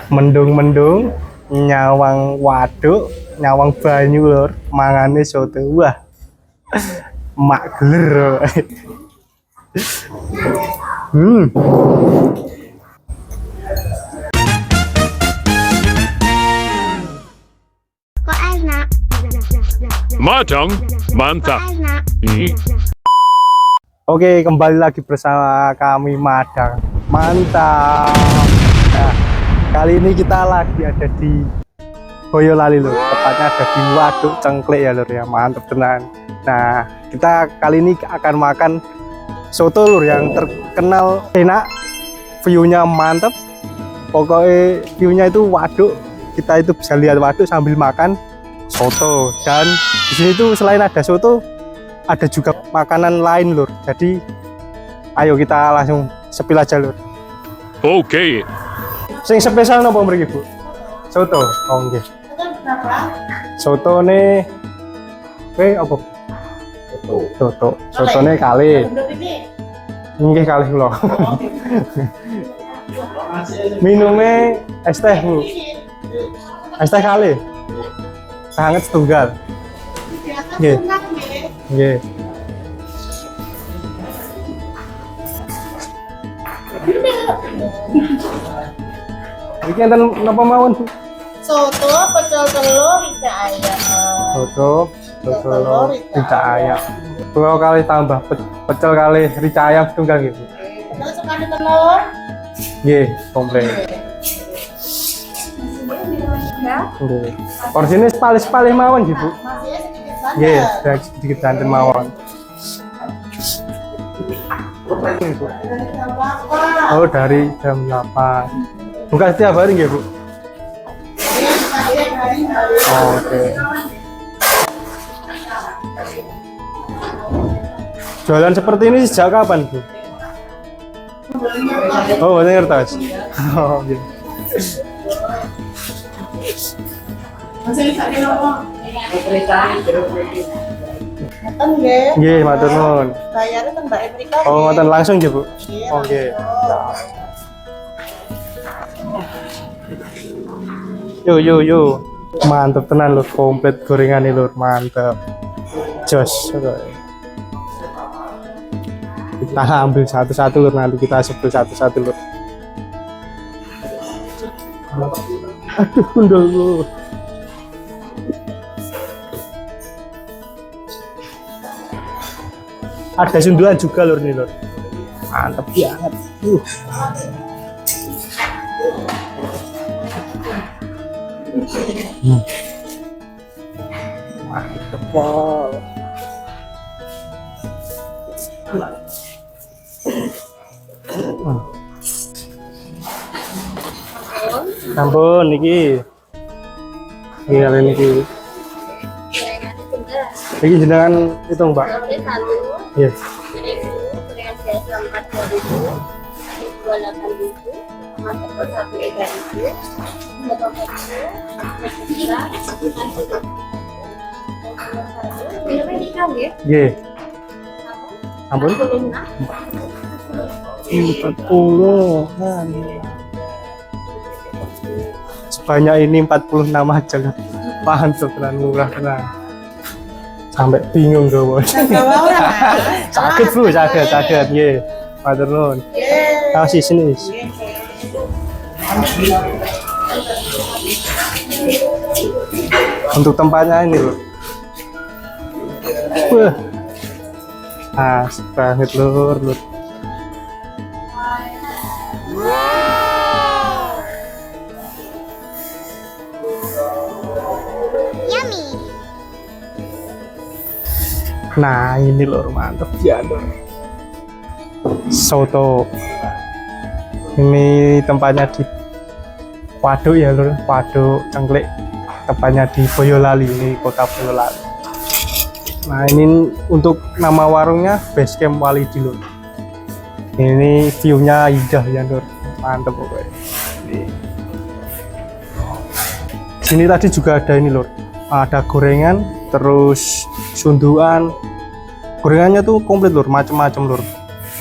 Mendung-mendung nyawang waduk, nyawang banyu lur, mangane soto. Wah. Mak geler. Kok enak? Matang, mantap. Oke, kembali lagi bersama kami Madang. Mantap. Nah, kali ini kita lagi ada di Boyolali lur. Tepatnya ada di Waduk Cengklik ya lur ya. Mantap tenan. Nah, kita kali ini akan makan soto lur yang terkenal enak, view-nya mantap. Pokoknya view-nya itu waduk. Kita itu bisa lihat waduk sambil makan soto. Dan di sini tuh selain ada soto, ada juga makanan lain lur. Jadi ayo kita langsung sepil aja lur. Oke. Sing spesial nopo mriki Bu? Soto. Oh nggih. Soto ne apa? Soto. Sotone kali. Nggih kalih kula. Minumnya es teh Bu. Es teh kali. Sangat setunggal. Nggih. Nggih. Iki enten napa mawon? Soto, pecel telur, rica ayam. Soto, telur, rica ayam. Kula kali tambah pecel kali rica ayam setunggal nggih, Bu. Terus suka ada telur? Nggih, komplit. Ya. Nggih. Porsine sepalih-sepalih mawon nggih, Bu. Masih sedikit saja. Nggih, sedikit santen mawon. Oh, dari jam 8. Buka setiap hari nggih, Bu? Oh, oke. Jualan seperti ini sejak kapan, Bu? Oh, boten ngertos. Oh, nggih. Ngoten nggih. Nggih, matur nuwun. Bayarnya teng Mbak Emrika. Oh, ngoten langsung nggih, Bu? Iya, Oh, nggih. Yo. Mantep tenan lur, komplit gorengan nih lur, mantep. Jos. Kita ambil satu-satu lur, nanti kita sebut satu-satu lur. Aduh, kundul lu. Ada sundulan juga lur nih lur. Mantep banget. Mantep wow. Ampun niki. Iya niki. Iki jenengan itu Mbak. Iya. Nggih. Ampun. 40. Sebanyak ini 46 aja kan. Mantap tenan, murah tenan. Sampai bingung gue. Sakit Bu, sakit. Nggih. Matur nuwun. Kasih sini. Untuk tempatnya ini loh. Wah. Asik banget lur. Yummy. Nah ini lur, mantep ya lur. Soto. Ini tempatnya di Waduk ya lur, Waduk Cengklik. Tempatnya di Boyolali, ini kota Boyolali. Nah ini untuk nama warungnya Basecamp Walidi lur. Ini view-nya indah ya lur, mantep pokoknya. Sini tadi juga ada ini lur, ada gorengan, terus sunduan. Gorengannya tuh komplit lur, macam-macam lur.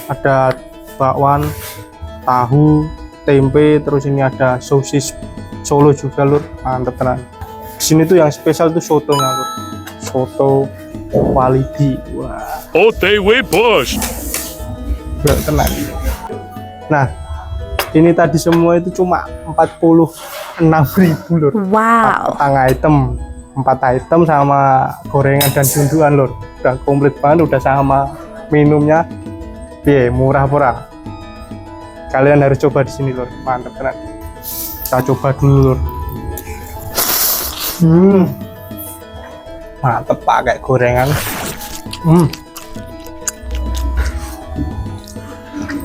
Ada bakwan, tahu, tempe, terus ini ada sosis Solo juga lur, mantep tenan. Di sini tuh yang spesial tuh sotonya lur, soto quality. Wah, OTW Push. berat tenan. Nah, ini tadi semua itu cuma 46.000 lur. Wow. 4 item sama gorengan dan sunduan lur. Udah komplit banget, udah sama minumnya. Murah. Kalian harus coba di sini lur, mantap tenan. Kita coba dulu lur. Mantep pakai gorengan.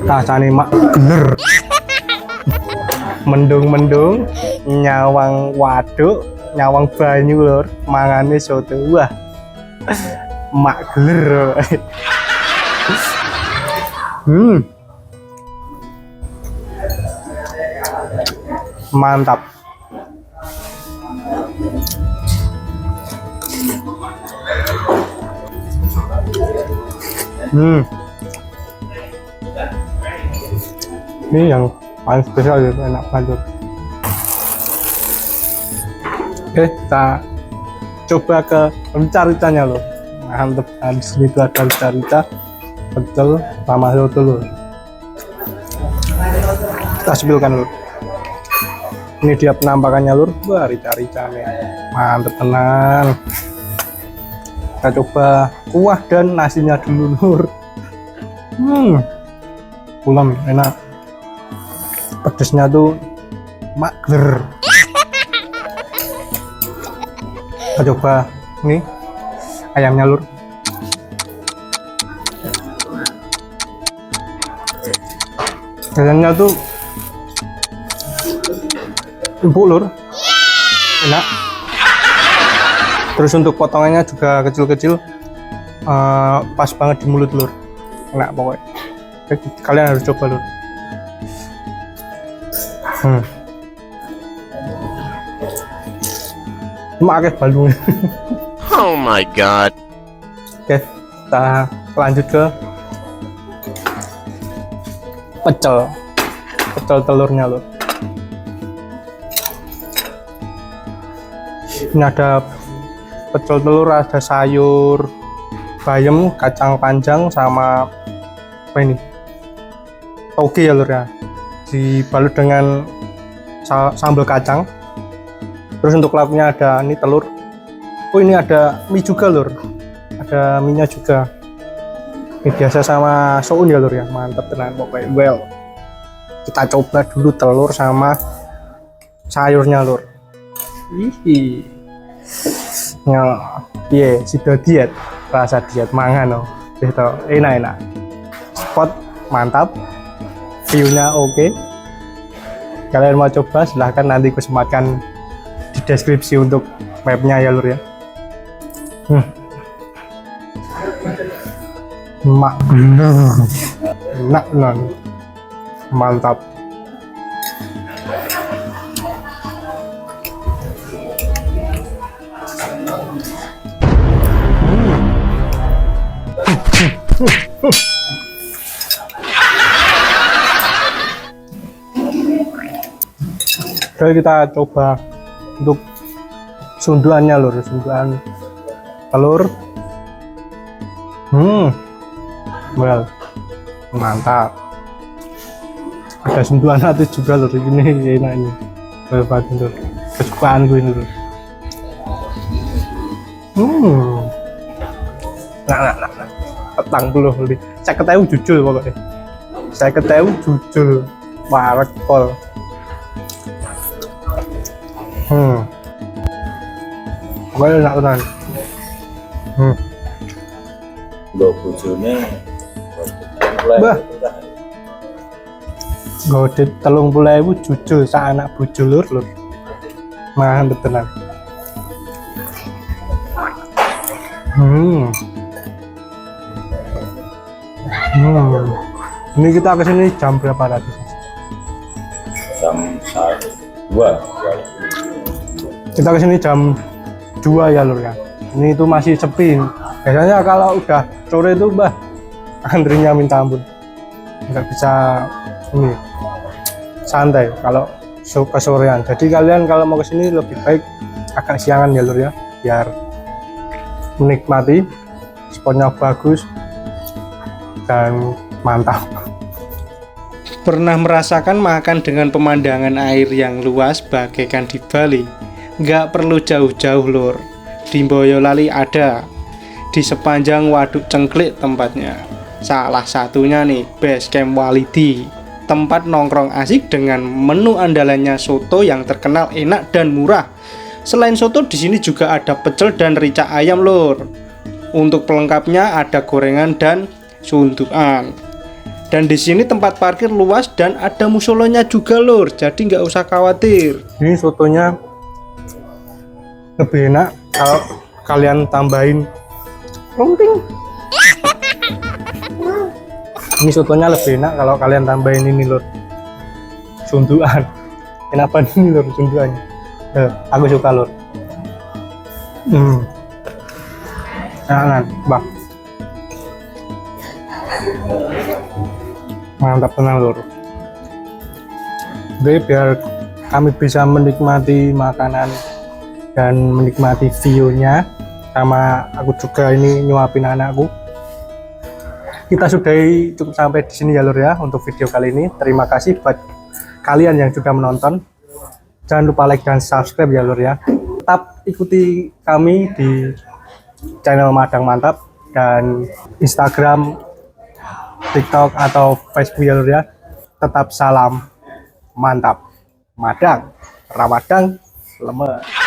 Rasanya mak geler. Mendung nyawang waduk, nyawang banyu lur, mangane soto. Wah, mak geler. Mantap. Ini yang paling spesial ya, enak banget. Oke, kita coba ke rica-ricanya loh. Mantep, di sini tuh ada rica-rica, pecel, sama soto loh. Kita spilkan loh. Ini dia penampakannya lur. Wah, rica-ricanya mantep tenang. Kita coba kuah dan nasinya dulu lur. Pulang enak. Pedesnya tuh mager. Kita coba ini ayamnya lur. Ayamnya tuh empuk lur, enak. Terus untuk potongannya juga kecil-kecil, pas banget di mulut lur, enak pokoknya. Kalian harus coba lur. Makai balung. Oh my god. Oke, kita lanjut ke pecel telurnya lur. Ini ada pecel telur, ada sayur bayam, kacang panjang, sama apa ini, toge ya lur ya, dibalut dengan sambal kacang. Terus untuk lauknya ada ini telur. Oh, ini ada mie juga lur, ada mie nya juga. Ini biasa sama soun ya lur ya, mantap tenan pokoknya. Well, kita coba dulu telur sama sayurnya lur. Sudah diet, rasa diet mangan gitu, enak. Spot mantap, view-nya oke. Kalian mau coba silahkan, nanti aku sematkan di deskripsi untuk webnya ya lur ya. Mak enak non, mantap. Oke, kita coba untuk sunduannya lur, sunduan telur. Well, mantap. Ada sunduan hati juga lur, ini enak ini. Banget lur, kesukaan gue ini lur. Nah, petang dulu beli. Saya ketahui jujur pokoknya. Saya ketahui jujur. Warak pol. Pokoknya enak tenan. Lo bojone Bah. Godit 30.000 jujur sak anak bojo lur. Mantep tenan. Ini kita kesini jam berapa tadi? jam 2. Kita kesini jam 2 ya lur ya. Ini itu masih sepi. Biasanya kalau udah sore itu antrinya minta ampun. Nggak bisa ini santai kalau kesorean. Jadi kalian kalau mau kesini lebih baik agak siangan ya lur ya, biar menikmati spotnya bagus dan mantap. Pernah merasakan makan dengan pemandangan air yang luas bagaikan di Bali? Nggak perlu jauh-jauh lur, di Boyolali ada, di sepanjang Waduk Cengklik tempatnya. Salah satunya nih Base Camp Walidi, tempat nongkrong asik dengan menu andalannya soto yang terkenal enak dan murah. Selain soto di sini juga ada pecel dan rica ayam lur. Untuk pelengkapnya ada gorengan dan sundukan. Dan di sini tempat parkir luas dan ada musolonya juga lur, jadi nggak usah khawatir. Ini sotonya lebih enak kalau kalian tambahin lomping. Ini sotonya lebih enak kalau kalian tambahin ini lur, sundukan. Enak banget ini lur sundukannya. Aku suka lur. Enak, bang. Mantap tenang lur. Jadi biar kami bisa menikmati makanan dan menikmati view-nya, sama aku juga ini nyuapin anakku. Kita sudahi cukup sampai di sini ya lur ya untuk video kali ini. Terima kasih buat kalian yang sudah menonton. Jangan lupa like dan subscribe ya lur ya. Tetap ikuti kami di channel Madang Mantap dan Instagram, TikTok atau Facebook ya lur ya. Tetap salam mantap. Madang, Ramadang, lemes.